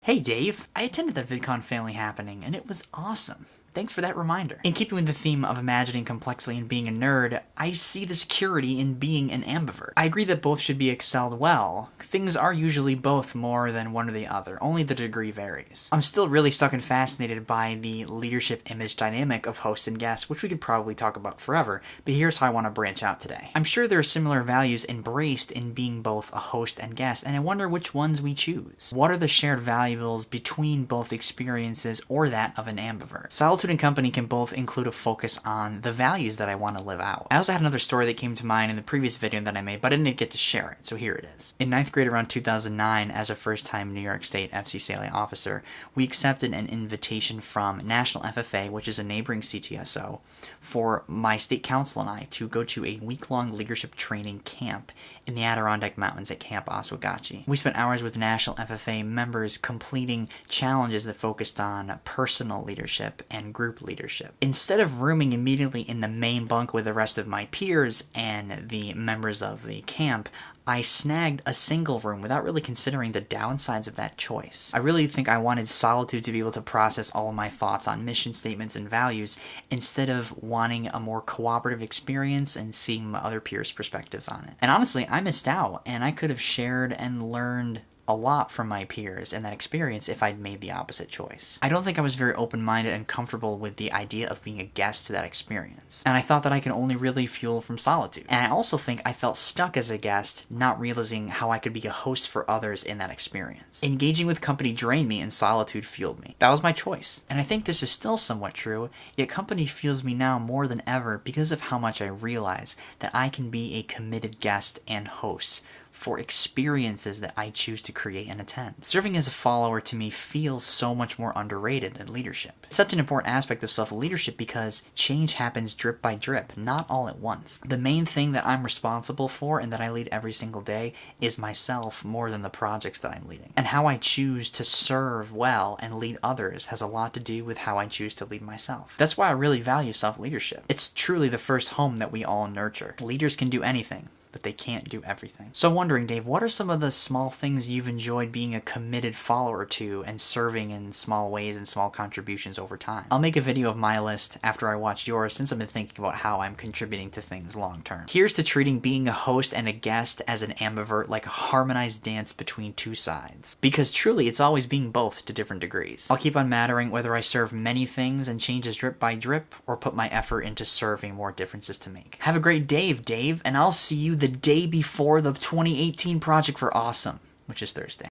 Hey Dave, I attended the VidCon family happening and it was awesome. Thanks for that reminder. In keeping with the theme of imagining complexity and being a nerd, I see the security in being an ambivert. I agree that both should be excelled well. Things are usually both more than one or the other, only the degree varies. I'm still really stuck and fascinated by the leadership image dynamic of host and guest, which we could probably talk about forever, but here's how I want to branch out today. I'm sure there are similar values embraced in being both a host and guest, and I wonder which ones we choose. What are the shared valuables between both experiences or that of an ambivert? Solitude and company can both include a focus on the values that I want to live out. I also had another story that came to mind in the previous video that I made, but I didn't get to share it, so here it is. In 9th grade around 2009, as a first-time New York State FCCLA officer, we accepted an invitation from National FFA, which is a neighboring CTSO, for my state council and I to go to a week-long leadership training camp in the Adirondack Mountains at Camp Oswegatchie. We spent hours with National FFA members completing challenges that focused on personal leadership and group leadership. Instead of rooming immediately in the main bunk with the rest of my peers and the members of the camp, I snagged a single room without really considering the downsides of that choice. I really think I wanted solitude to be able to process all of my thoughts on mission statements and values instead of wanting a more cooperative experience and seeing my other peers' perspectives on it. And honestly, I missed out, and I could have shared and learned a lot from my peers in that experience if I'd made the opposite choice. I don't think I was very open-minded and comfortable with the idea of being a guest to that experience, and I thought that I could only really fuel from solitude. And I also think I felt stuck as a guest, not realizing how I could be a host for others in that experience. Engaging with company drained me and solitude fueled me. That was my choice. And I think this is still somewhat true, yet company fuels me now more than ever because of how much I realize that I can be a committed guest and host for experiences that I choose to create and attend. Serving as a follower to me feels so much more underrated than leadership. It's such an important aspect of self-leadership because change happens drip by drip, not all at once. The main thing that I'm responsible for and that I lead every single day is myself more than the projects that I'm leading. And how I choose to serve well and lead others has a lot to do with how I choose to lead myself. That's why I really value self-leadership. It's truly the first home that we all nurture. Leaders can do anything, but they can't do everything. So I'm wondering, Dave, what are some of the small things you've enjoyed being a committed follower to and serving in small ways and small contributions over time? I'll make a video of my list after I watched yours since I've been thinking about how I'm contributing to things long term. Here's to treating being a host and a guest as an ambivert like a harmonized dance between two sides. Because truly, it's always being both to different degrees. I'll keep on mattering whether I serve many things and changes drip by drip or put my effort into serving more differences to make. Have a great day, Dave, and I'll see you the day before the 2018 Project for Awesome, which is Thursday.